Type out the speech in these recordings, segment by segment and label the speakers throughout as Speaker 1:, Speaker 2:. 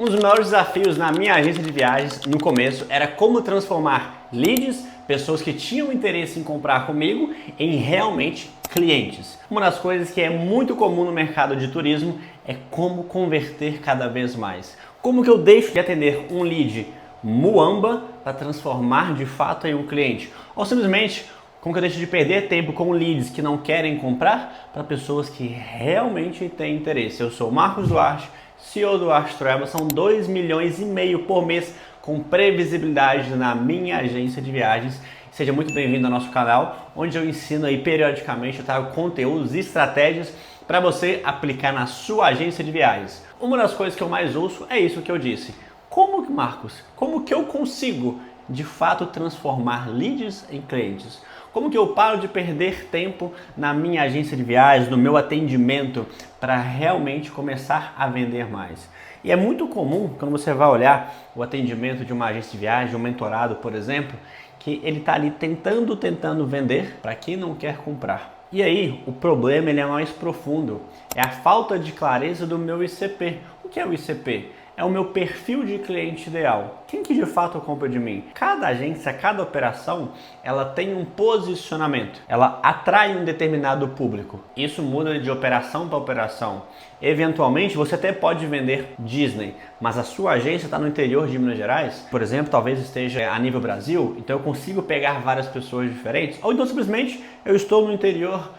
Speaker 1: Um dos maiores desafios na minha agência de viagens no começo era como transformar leads, pessoas que tinham interesse em comprar comigo, em realmente clientes. Uma das coisas que é muito comum no mercado de turismo é como converter cada vez mais. Como que eu deixo de atender um lead muamba para transformar de fato em um cliente? Ou simplesmente como que eu deixo de perder tempo com leads que não querem comprar para pessoas que realmente têm interesse? Eu sou o Marcos Duarte, CEO do Duarte Travel, são 2,5 milhões por mês com previsibilidade na minha agência de viagens. Seja muito bem-vindo ao nosso canal, onde eu ensino aí periodicamente, eu trago conteúdos e estratégias para você aplicar na sua agência de viagens. Uma das coisas que eu mais ouço é isso que eu disse. Como, Marcos, como que eu consigo de fato transformar leads em clientes? Como que eu paro de perder tempo na minha agência de viagens, no meu atendimento, para realmente começar a vender mais? E é muito comum, quando você vai olhar o atendimento de uma agência de viagem, um mentorado, por exemplo, que ele está ali tentando vender para quem não quer comprar. E aí, o problema ele é mais profundo. É a falta de clareza do meu ICP. O que é o ICP? É o meu perfil de cliente ideal. Quem que de fato compra de mim? Cada agência, cada operação, ela tem um posicionamento. Ela atrai um determinado público. Isso muda de operação para operação. Eventualmente, você até pode vender Disney, mas a sua agência está no interior de Minas Gerais, por exemplo, talvez esteja a nível Brasil, então eu consigo pegar várias pessoas diferentes. Ou então simplesmente eu estou no interior,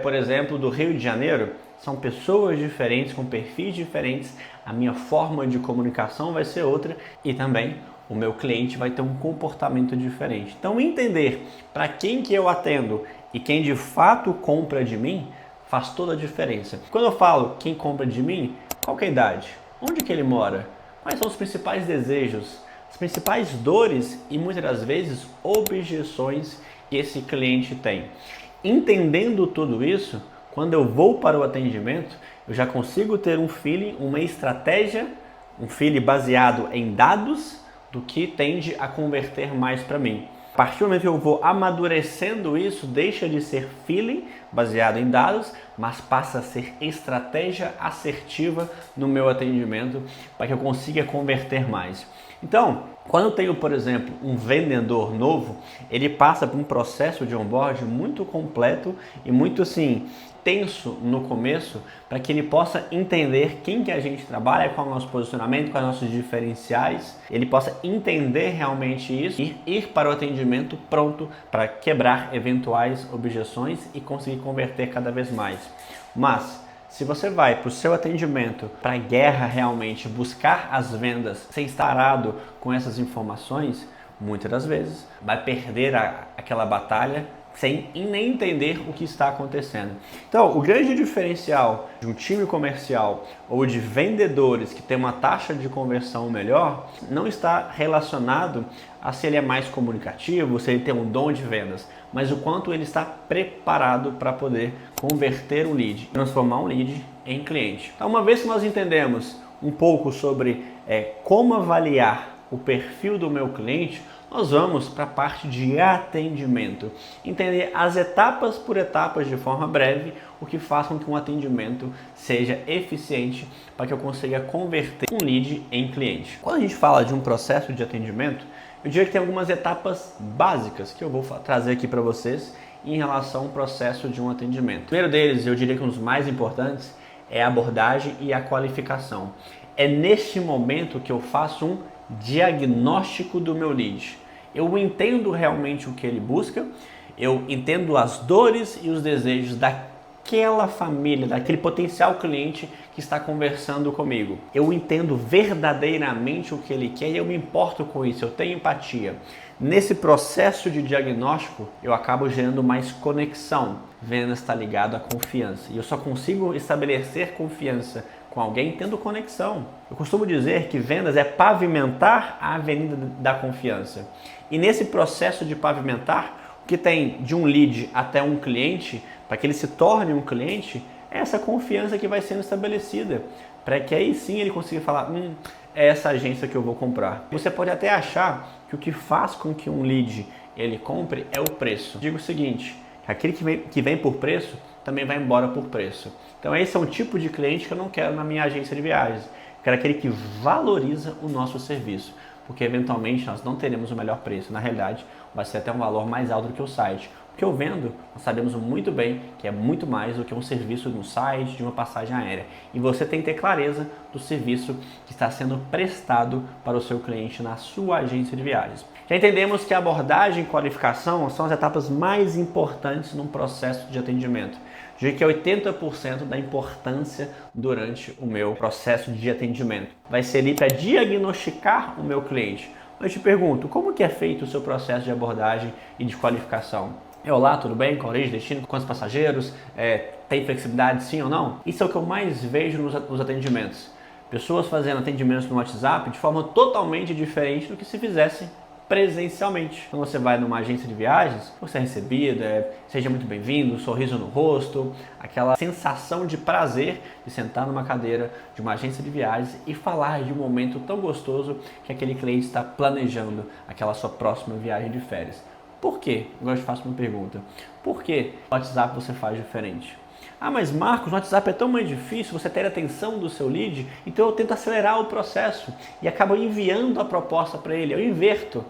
Speaker 1: por exemplo, do Rio de Janeiro. São pessoas diferentes, com perfis diferentes, a minha forma de comunicação vai ser outra e também o meu cliente vai ter um comportamento diferente. Então entender para quem que eu atendo e quem de fato compra de mim faz toda a diferença. Quando eu falo quem compra de mim, qual que é a idade? Onde que ele mora? Quais são os principais desejos? As principais dores e muitas das vezes objeções que esse cliente tem. Entendendo tudo isso, quando eu vou para o atendimento, eu já consigo ter um feeling, uma estratégia, um feeling baseado em dados do que tende a converter mais para mim. A partir do momento que eu vou amadurecendo isso, deixa de ser feeling baseado em dados, mas passa a ser estratégia assertiva no meu atendimento para que eu consiga converter mais. Então, quando eu tenho, por exemplo, um vendedor novo, ele passa por um processo de onboarding muito completo e muito assim tenso no começo para que ele possa entender quem que a gente trabalha, qual é o nosso posicionamento, quais são os nossos diferenciais, ele possa entender realmente isso e ir para o atendimento pronto para quebrar eventuais objeções e conseguir converter cada vez mais. Mas se você vai para o seu atendimento, para a guerra realmente, buscar as vendas, sem estar parado com essas informações, muitas das vezes vai perder aquela batalha sem nem entender o que está acontecendo. Então, o grande diferencial de um time comercial ou de vendedores que tem uma taxa de conversão melhor não está relacionado a se ele é mais comunicativo, se ele tem um dom de vendas, mas o quanto ele está preparado para poder converter um lead, transformar um lead em cliente. Então, uma vez que nós entendemos um pouco sobre como avaliar o perfil do meu cliente, nós vamos para a parte de atendimento. Entender as etapas por etapas de forma breve, o que faz com que um atendimento seja eficiente para que eu consiga converter um lead em cliente. Quando a gente fala de um processo de atendimento, eu diria que tem algumas etapas básicas que eu vou trazer aqui para vocês em relação ao processo de um atendimento. O primeiro deles, eu diria que um dos mais importantes, é a abordagem e a qualificação. É neste momento que eu faço um diagnóstico do meu lead. Eu entendo realmente o que ele busca, eu entendo as dores e os desejos daquela família, daquele potencial cliente que está conversando comigo. Eu entendo verdadeiramente o que ele quer e eu me importo com isso, eu tenho empatia. Nesse processo de diagnóstico, eu acabo gerando mais conexão. Vendas está ligado à confiança e eu só consigo estabelecer confiança com alguém tendo conexão. Eu costumo dizer que vendas é pavimentar a avenida da confiança. E nesse processo de pavimentar, o que tem de um lead até um cliente, para que ele se torne um cliente, é essa confiança que vai sendo estabelecida, para que aí sim ele consiga falar, é essa agência que eu vou comprar. Você pode até achar que o que faz com que um lead ele compre é o preço. Digo o seguinte, aquele que vem por preço também vai embora por preço. Então esse é um tipo de cliente que eu não quero na minha agência de viagens. quero aquele que valoriza o nosso serviço, porque eventualmente nós não teremos o melhor preço. Na realidade, vai ser até um valor mais alto do que o site. O que eu vendo, nós sabemos muito bem que é muito mais do que um serviço de um site, de uma passagem aérea. E você tem que ter clareza do serviço que está sendo prestado para o seu cliente na sua agência de viagens. Já entendemos que a abordagem e qualificação são as etapas mais importantes num processo de atendimento. Diria que é 80% da importância durante o meu processo de atendimento. Vai ser ali para diagnosticar o meu cliente. Eu te pergunto, como que é feito o seu processo de abordagem e de qualificação? Olá, tudo bem? Qual origem, destino, quantos passageiros? Tem flexibilidade sim ou não? Isso é o que eu mais vejo nos atendimentos. Pessoas fazendo atendimentos no WhatsApp de forma totalmente diferente do que se fizessem presencialmente. Quando você vai numa agência de viagens, você é recebido, seja muito bem-vindo, sorriso no rosto, aquela sensação de prazer de sentar numa cadeira de uma agência de viagens e falar de um momento tão gostoso que aquele cliente está planejando aquela sua próxima viagem de férias. Por quê? Agora eu te faço uma pergunta. Por que no WhatsApp você faz diferente? Ah, mas Marcos, no WhatsApp é tão mais difícil você ter a atenção do seu lead, então eu tento acelerar o processo e acabo enviando a proposta para ele. Eu inverto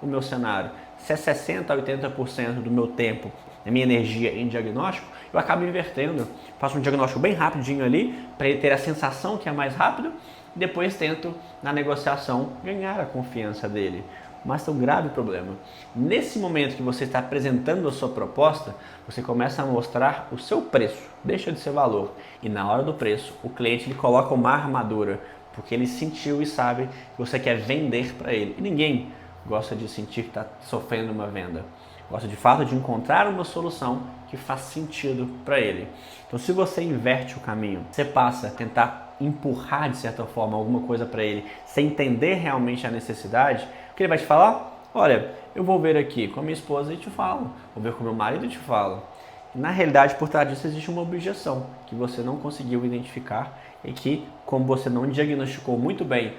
Speaker 1: o meu cenário. Se é 60% a 80% do meu tempo, da minha energia em diagnóstico, eu acabo invertendo. Faço um diagnóstico bem rapidinho ali, para ele ter a sensação que é mais rápido, e depois tento, na negociação, ganhar a confiança dele. Mas tem um grave problema. Nesse momento que você está apresentando a sua proposta, você começa a mostrar o seu preço, deixa de ser valor. E na hora do preço, o cliente ele coloca uma armadura, porque ele sentiu e sabe que você quer vender para ele. E ninguém gosta de sentir que está sofrendo uma venda. Gosta de fato de encontrar uma solução que faz sentido para ele. Então se você inverte o caminho, você passa a tentar empurrar de certa forma alguma coisa para ele, sem entender realmente a necessidade, o que ele vai te falar? Olha, eu vou ver aqui com a minha esposa e te falo, vou ver com o meu marido e te falo. Na realidade, por trás disso existe uma objeção que você não conseguiu identificar e que, como você não diagnosticou muito bem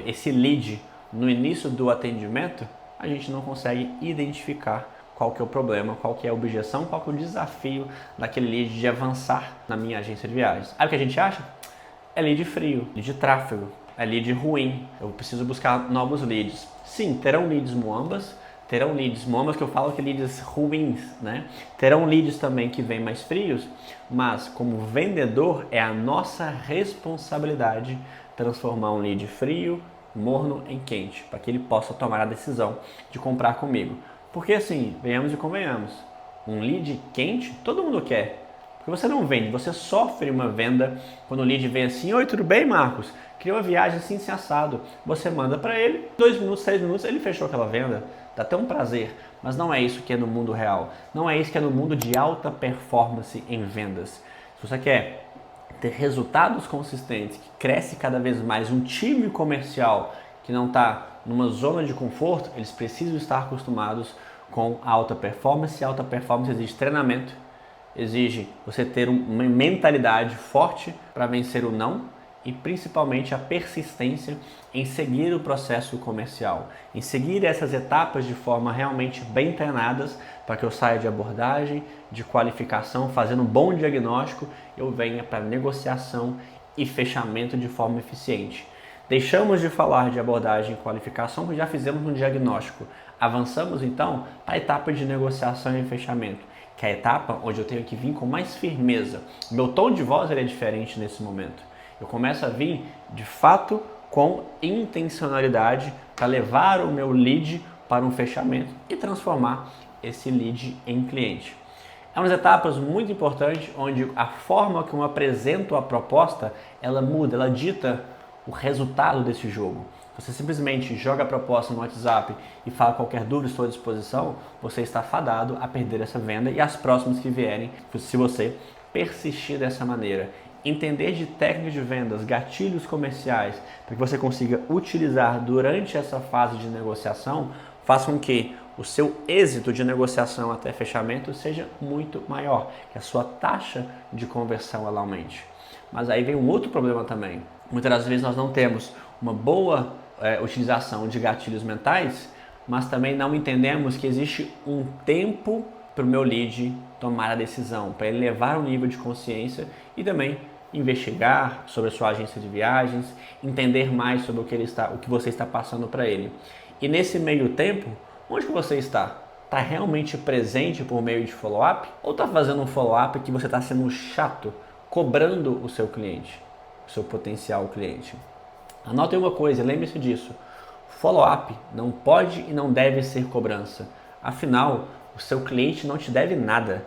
Speaker 1: esse lead no início do atendimento, a gente não consegue identificar qual que é o problema, qual que é a objeção, qual que é o desafio daquele lead de avançar na minha agência de viagens. Aí o que a gente acha? É lead frio, lead de tráfego, é lead ruim, eu preciso buscar novos leads. Sim, terão leads muambas que eu falo que leads ruins, né? Terão leads também que vêm mais frios, mas como vendedor é a nossa responsabilidade transformar um lead frio, morno em quente, para que ele possa tomar a decisão de comprar comigo. Porque assim, venhamos e convenhamos, um lead quente todo mundo quer. Porque você não vende, você sofre uma venda quando o lead vem assim: oi, tudo bem, Marcos? Queria uma viagem assim, assim, assado. Você manda para ele, 2 minutos, 6 minutos, ele fechou aquela venda. Dá até um prazer, mas não é isso que é no mundo real. Não é isso que é no mundo de alta performance em vendas. Se você quer ter resultados consistentes, que cresce cada vez mais, um time comercial que não está numa zona de conforto, eles precisam estar acostumados com a alta performance. E alta performance exige treinamento, exige você ter uma mentalidade forte para vencer o não e principalmente a persistência em seguir o processo comercial, em seguir essas etapas de forma realmente bem treinadas para que eu saia de abordagem, de qualificação, fazendo um bom diagnóstico, eu venha para negociação e fechamento de forma eficiente. Deixamos de falar de abordagem e qualificação porque já fizemos um diagnóstico. Avançamos então para a etapa de negociação e fechamento, que é a etapa onde eu tenho que vir com mais firmeza. Meu tom de voz ele é diferente nesse momento. Eu começo a vir, de fato, com intencionalidade para levar o meu lead para um fechamento e transformar esse lead em cliente. É uma das etapas muito importantes onde a forma como eu apresento a proposta, ela muda, ela dita o resultado desse jogo. Você simplesmente joga a proposta no WhatsApp e fala: qualquer dúvida, estou à disposição, você está fadado a perder essa venda e as próximas que vierem, se você persistir dessa maneira. Entender de técnicas de vendas, gatilhos comerciais, para que você consiga utilizar durante essa fase de negociação, faz com que o seu êxito de negociação até fechamento seja muito maior, que a sua taxa de conversão ela aumente. Mas aí vem um outro problema também. Muitas das vezes nós não temos uma boa utilização de gatilhos mentais, mas também não entendemos que existe um tempo para o meu lead tomar a decisão, para ele levar um nível de consciência e também investigar sobre a sua agência de viagens, entender mais sobre o que você está passando para ele. E nesse meio tempo, onde que você está? Está realmente presente por meio de follow-up? Ou está fazendo um follow-up que você está sendo chato, cobrando o seu cliente, o seu potencial cliente? Anotem uma coisa, lembre-se disso. Follow-up não pode e não deve ser cobrança. Afinal, o seu cliente não te deve nada.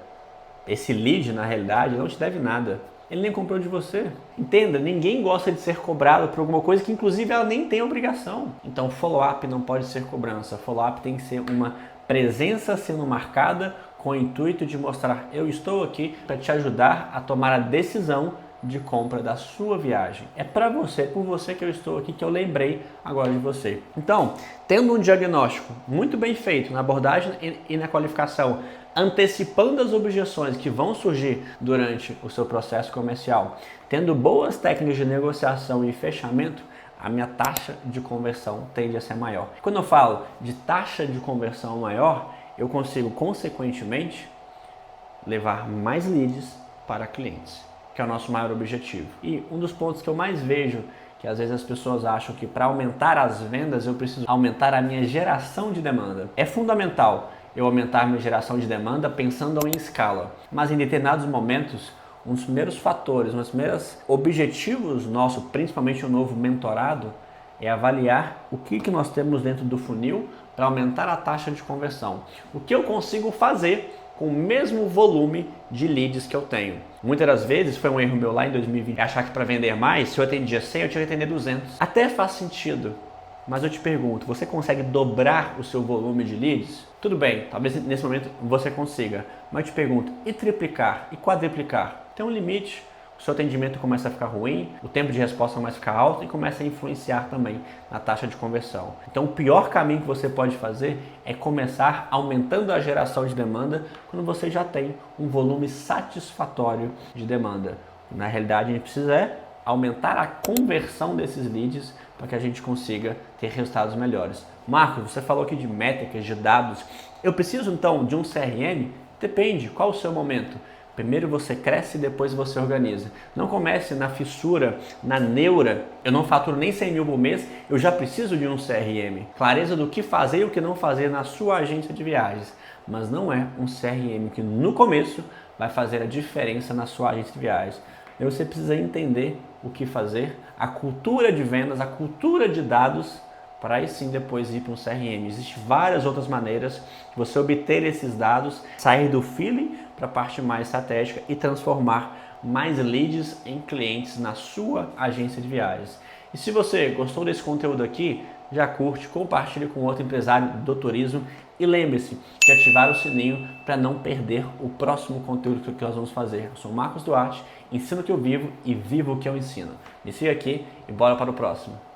Speaker 1: Esse lead, na realidade, não te deve nada. Ele nem comprou de você. Entenda, ninguém gosta de ser cobrado por alguma coisa que inclusive ela nem tem obrigação. Então follow-up não pode ser cobrança. Follow-up tem que ser uma presença sendo marcada com o intuito de mostrar: eu estou aqui para te ajudar a tomar a decisão de compra da sua viagem. É para você, por você que eu estou aqui, que eu lembrei agora de você. Então, tendo um diagnóstico muito bem feito na abordagem e na qualificação, antecipando as objeções que vão surgir durante o seu processo comercial, tendo boas técnicas de negociação e fechamento, a minha taxa de conversão tende a ser maior. Quando eu falo de taxa de conversão maior, eu consigo, consequentemente, levar mais leads para clientes, que é o nosso maior objetivo. E um dos pontos que eu mais vejo, que às vezes as pessoas acham que para aumentar as vendas eu preciso aumentar a minha geração de demanda. É fundamental eu aumentar minha geração de demanda pensando em escala, mas em determinados momentos, um dos primeiros fatores, um dos primeiros objetivos nosso, principalmente o novo mentorado, é avaliar o que nós temos dentro do funil para aumentar a taxa de conversão. O que eu consigo fazer com o mesmo volume de leads que eu tenho. Muitas das vezes foi um erro meu lá em 2020, achar que para vender mais, se eu atendia 100, eu tinha que atender 200. Até faz sentido, mas eu te pergunto, você consegue dobrar o seu volume de leads? Tudo bem, talvez nesse momento você consiga, mas eu te pergunto, e triplicar, e quadriplicar? Tem um limite. O seu atendimento começa a ficar ruim, o tempo de resposta começa a ficar alto e começa a influenciar também na taxa de conversão. Então o pior caminho que você pode fazer é começar aumentando a geração de demanda quando você já tem um volume satisfatório de demanda. Na realidade, a gente precisa aumentar a conversão desses leads para que a gente consiga ter resultados melhores. Marcos, você falou aqui de métricas, de dados. Eu preciso então de um CRM? Depende, qual o seu momento? Primeiro você cresce e depois você organiza. Não comece na fissura, na neura. Eu não faturo nem 100 mil por mês, eu já preciso de um CRM. Clareza do que fazer e o que não fazer na sua agência de viagens. Mas não é um CRM que no começo vai fazer a diferença na sua agência de viagens. E você precisa entender o que fazer, a cultura de vendas, a cultura de dados, para aí sim depois ir para um CRM. Existem várias outras maneiras de você obter esses dados, sair do feeling para a parte mais estratégica e transformar mais leads em clientes na sua agência de viagens. E se você gostou desse conteúdo aqui, já curte, compartilhe com outro empresário do turismo e lembre-se de ativar o sininho para não perder o próximo conteúdo que nós vamos fazer. Eu sou o Marcos Duarte, ensino o que eu vivo e vivo o que eu ensino. Me siga aqui e bora para o próximo.